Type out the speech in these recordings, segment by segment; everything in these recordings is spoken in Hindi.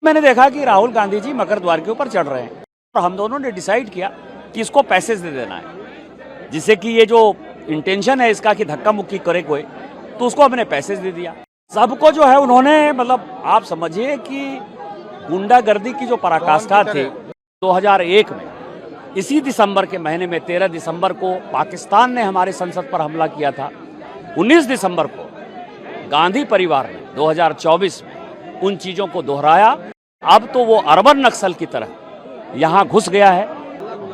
मैंने देखा कि राहुल गांधी जी मकर द्वार के ऊपर चढ़ रहे हैं और हम दोनों ने डिसाइड किया कि इसको पैसेज दे देना है, जिससे कि ये जो इंटेंशन है इसका कि धक्का मुक्की करे कोई, तो उसको हमने पैसेज दे दिया। सबको जो है उन्होंने मतलब आप समझिए कि गुंडागर्दी की जो पराकाष्ठा थी 2001 में, इसी दिसंबर के महीने में 13 दिसंबर को पाकिस्तान ने हमारे संसद पर हमला किया था। 19 दिसंबर को गांधी परिवार ने 2024 में उन चीजों को दोहराया। अब तो वो अर्बन नक्सल की तरह यहाँ घुस गया है।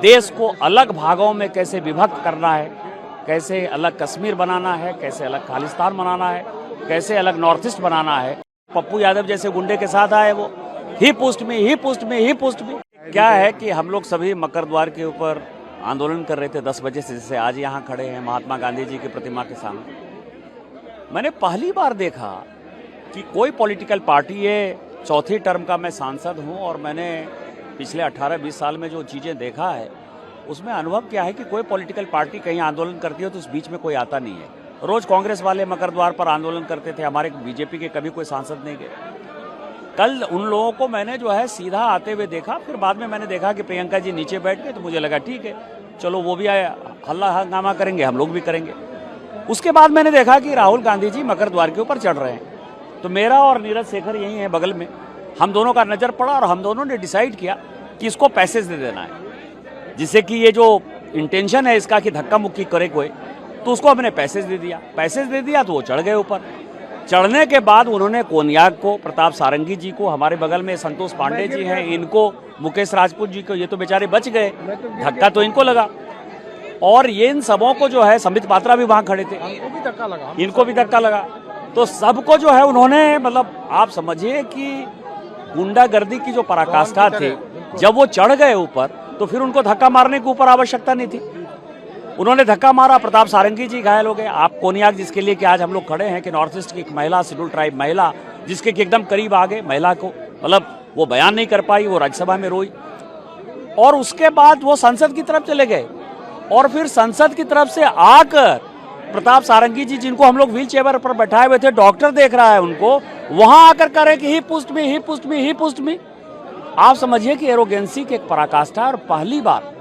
देश को अलग भागों में कैसे विभक्त करना है, कैसे अलग कश्मीर बनाना है, कैसे अलग खालिस्तान बनाना है, कैसे अलग नॉर्थ ईस्ट बनाना है। पप्पू यादव जैसे गुंडे के साथ आए वो ही पोस्ट में ही पोस्ट में ही पोस्ट में। क्या है कि हम लोग सभी मकर द्वार के ऊपर आंदोलन कर रहे थे 10 बजे से, जैसे आज यहाँ खड़े हैं महात्मा गांधी जी की प्रतिमा के सामने। मैंने पहली बार देखा कि कोई पॉलिटिकल पार्टी, ये चौथी टर्म का मैं सांसद हूँ और मैंने पिछले 18-20 साल में जो चीज़ें देखा है उसमें अनुभव क्या है कि कोई पॉलिटिकल पार्टी कहीं आंदोलन करती है तो उस बीच में कोई आता नहीं है। रोज कांग्रेस वाले मकर द्वार पर आंदोलन करते थे, हमारे बीजेपी के कभी कोई सांसद नहीं गए। कल उन लोगों को मैंने जो है सीधा आते हुए देखा, फिर बाद में मैंने देखा कि प्रियंका जी नीचे बैठ गए, तो मुझे लगा ठीक है चलो वो भी आए, हल्ला हंगामा करेंगे, हम लोग भी करेंगे। उसके बाद मैंने देखा कि राहुल गांधी जी मकर द्वार के ऊपर चढ़ रहे हैं, तो मेरा और नीरज शेखर यही है बगल में, हम दोनों का नज़र पड़ा और हम दोनों ने डिसाइड किया कि इसको पैसेज दे देना है, जिससे कि ये जो इंटेंशन है इसका कि धक्का मुक्की करे कोई, तो उसको हमने पैसेज दे दिया। पैसेज दे दिया तो वो चढ़ गए ऊपर। चढ़ने के बाद उन्होंने कोनियाक को, प्रताप सारंगी जी को, हमारे बगल में संतोष पांडे जी हैं, इनको, मुकेश राजपूत जी को, ये तो बेचारे बच गए, धक्का तो इनको लगा। और ये इन सबों को जो है, संबित पात्रा भी वहां खड़े थे, इनको भी धक्का लगा। तो सबको जो है उन्होंने मतलब आप समझिए कि गुंडागर्दी की जो पराकाष्ठा थी, जब वो चढ़ गए ऊपर तो फिर उनको धक्का मारने की ऊपर आवश्यकता नहीं थी। उन्होंने धक्का मारा, प्रताप सारंगी जी घायल हो गए। आप कोनियाक जिसके लिए कि आज हम लोग खड़े हैं कि नॉर्थ ईस्ट की एक महिला, शेड्यूल ट्राइब महिला, जिसके एकदम करीब आ गए, महिला को मतलब वो बयान नहीं कर पाई, वो राज्यसभा में रोई, और उसके बाद वो संसद की तरफ चले गए। और फिर संसद की तरफ से आकर प्रताप सारंगी जी, जिनको हम लोग व्हील चेयर पर बैठाए हुए थे, डॉक्टर देख रहा है उनको, वहां आकर कह रहे कि ही पुस्ट में ही पुस्ट में ही पुस्ट में। आप समझिए कि एरोगेंसी की एक पराकाष्ठा। और पहली बार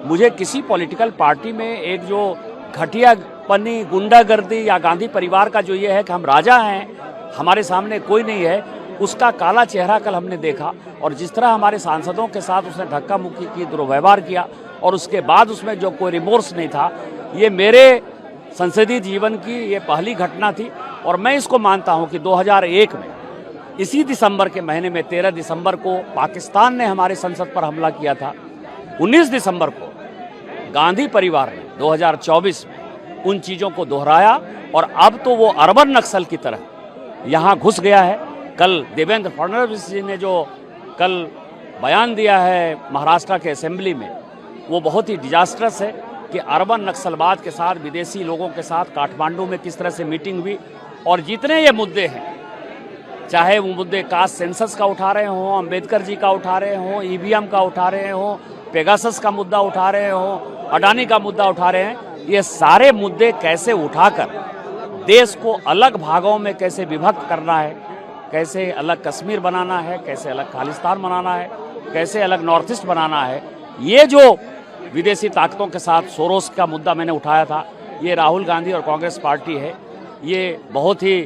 मुझे किसी पॉलिटिकल पार्टी में एक जो घटिया पन्नी, गुंडागर्दी या गांधी परिवार का जो ये है कि हम राजा हैं, हमारे सामने कोई नहीं है, उसका काला चेहरा कल हमने देखा। और जिस तरह हमारे सांसदों के साथ उसने धक्का मुक्की की, दुर्व्यवहार किया, और उसके बाद उसमें जो कोई रिमोर्स नहीं था, ये मेरे संसदीय जीवन की ये पहली घटना थी। और मैं इसको मानता हूं कि 2001 में इसी दिसंबर के महीने में 13 दिसंबर को पाकिस्तान ने हमारे संसद पर हमला किया था। 19 दिसंबर को गांधी परिवार ने 2024 में उन चीज़ों को दोहराया और अब तो वो अर्बन नक्सल की तरह यहाँ घुस गया है। कल देवेंद्र फडणवीस जी ने जो कल बयान दिया है महाराष्ट्र के असेंबली में, वो बहुत ही डिजास्टरस है कि अर्बन नक्सलवाद के साथ, विदेशी लोगों के साथ काठमांडू में किस तरह से मीटिंग हुई। और जितने ये मुद्दे हैं, चाहे वो मुद्दे कास्ट सेंसस का उठा रहे हों, अंबेडकर जी का उठा रहे हों, ईवीएम का उठा रहे हों, पेगासस का मुद्दा उठा रहे हों, अडानी का मुद्दा उठा रहे हैं, ये सारे मुद्दे कैसे उठाकर देश को अलग भागों में कैसे विभक्त करना है, कैसे अलग कश्मीर बनाना है, कैसे अलग खालिस्तान बनाना है, कैसे अलग नॉर्थ ईस्ट बनाना है, ये जो विदेशी ताकतों के साथ सोरोस का मुद्दा मैंने उठाया था, ये राहुल गांधी और कांग्रेस पार्टी है, ये बहुत ही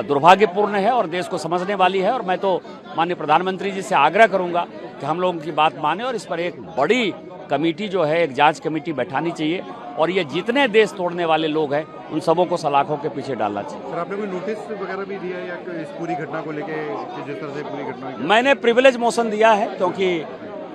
दुर्भाग्यपूर्ण है और देश को समझने वाली है। और मैं तो माननीय प्रधानमंत्री जी से आग्रह करूंगा कि हम लोगों की बात माने और इस पर एक बड़ी कमेटी जो है, एक जांच कमेटी बैठानी चाहिए और ये जितने देश तोड़ने वाले लोग हैं उन सबों को सलाखों के पीछे डालना चाहिए। सर, आपने कोई नोटिस वगैरह भी दिया है या इस पूरी घटना को लेके, जिस तरह से पूरी घटना? मैंने प्रिविलेज मोशन दिया है, क्योंकि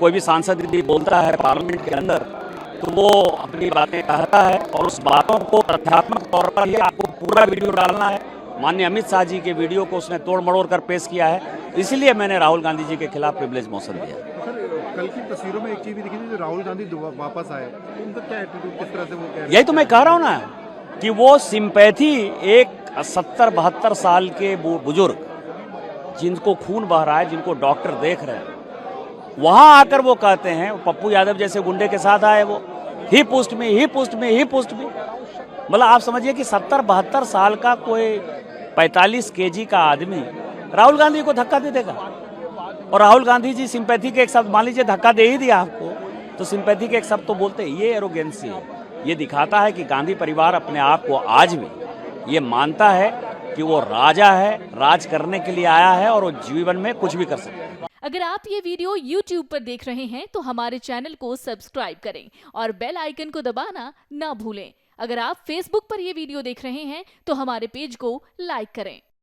कोई भी सांसद यदि बोलता है पार्लियामेंट के अंदर तो वो अपनी बातें कहता है और उस बातों को तथ्यात्मक तौर पर ही आपको पूरा वीडियो डालना है। माननीय अमित शाह जी के वीडियो को उसने तोड़ मड़ोड़ कर पेश किया है, इसलिए मैंने राहुल गांधी जी के खिलाफ प्रिविलेज मोशन दिया। सर, कल की तस्वीरों में एक चीज भी दिखी थी, जो राहुल गांधी वापस आए, उनका क्या एटीट्यूड, किस तरह से वो कह रहे हैं? यही तो मैं कह रहा हूँ ना कि वो सिंपैथी, एक 70-72 साल के बुजुर्ग जिनको खून बह रहा है, जिनको डॉक्टर देख रहे हैं, वहां आकर वो कहते हैं, पप्पू यादव जैसे गुंडे के साथ आए, वो ही पोस्ट में ही पोस्ट में ही पोस्ट में। मतलब आप समझिए कि 70-72 साल का कोई 45 kg का आदमी राहुल गांधी को धक्का दे देगा। और राहुल गांधी जी सिंपैथी के एक शब्द, मान लीजिए धक्का दे ही दिया आपको, तो सिंपैथी के एक शब्द तो बोलते हैं। ये एरोगेंसी है। ये दिखाता है कि गांधी परिवार अपने आप को आज भी ये मानता है कि वो राजा है, राज करने के लिए आया है और वो जीवन में कुछ भी कर सकता है। अगर आप ये वीडियो YouTube पर देख रहे हैं तो हमारे चैनल को सब्सक्राइब करें और बेल आइकन को दबाना ना भूलें। अगर आप Facebook पर ये वीडियो देख रहे हैं तो हमारे पेज को लाइक करें।